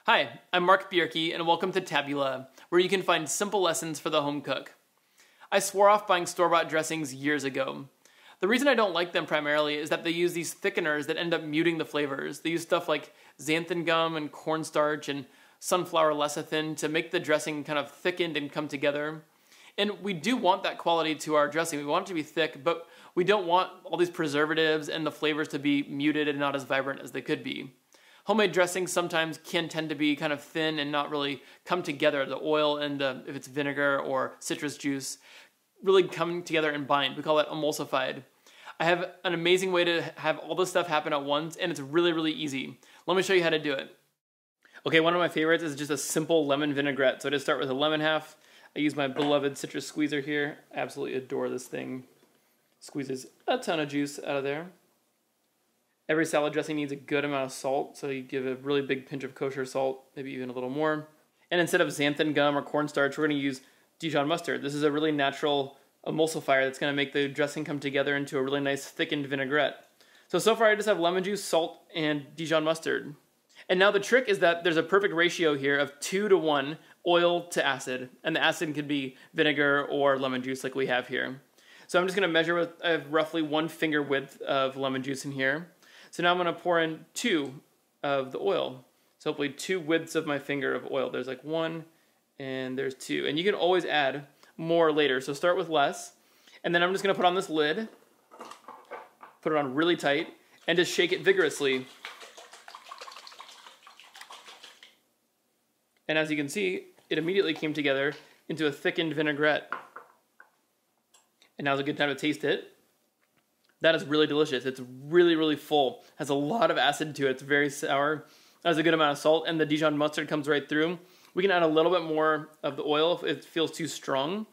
Hi, I'm Mark Bierke, and welcome to Tabula, where you can find simple lessons for the home cook. I swore off buying store-bought dressings years ago. The reason I don't like them primarily is that they use these thickeners that end up muting the flavors. They use stuff like xanthan gum and cornstarch and sunflower lecithin to make the dressing kind of thickened and come together. And we do want that quality to our dressing. We want it to be thick, but we don't want all these preservatives and the flavors to be muted and not as vibrant as they could be. Homemade dressings sometimes can tend to be kind of thin and not really come together. The oil and if it's vinegar or citrus juice, really come together and bind. We call that emulsified. I have an amazing way to have all this stuff happen at once, and it's really, really easy. Let me show you how to do it. Okay, one of my favorites is just a simple lemon vinaigrette. So I just start with a lemon half. I use my beloved citrus squeezer here. I absolutely adore this thing. Squeezes a ton of juice out of there. Every salad dressing needs a good amount of salt, so you give a really big pinch of kosher salt, maybe even a little more. And instead of xanthan gum or cornstarch, we're going to use Dijon mustard. This is a really natural emulsifier that's going to make the dressing come together into a really nice thickened vinaigrette. So far I just have lemon juice, salt, and Dijon mustard. And now the trick is that there's a perfect ratio here of 2 to 1 oil to acid. And the acid could be vinegar or lemon juice like we have here. So I'm just going to measure with roughly 1 finger width of lemon juice in here. So now I'm going to pour in 2 of the oil. So hopefully 2 widths of my finger of oil. There's like 1 and there's 2. And you can always add more later. So start with less. And then I'm just going to put on this lid, put it on really tight, and just shake it vigorously. And as you can see, it immediately came together into a thickened vinaigrette. And now's a good time to taste it. That is really delicious. It's really, really full. Has a lot of acid to it. It's very sour. Has a good amount of salt, and the Dijon mustard comes right through. We can add a little bit more of the oil if it feels too strong,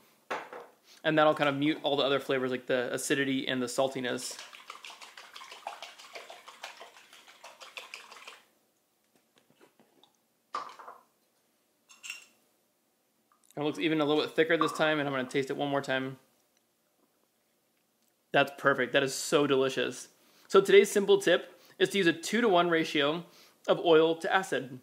and that'll kind of mute all the other flavors like the acidity and the saltiness. It looks even a little bit thicker this time, and I'm going to taste it one more time. That's perfect. That is so delicious. So today's simple tip is to use a 2 to 1 ratio of oil to acid.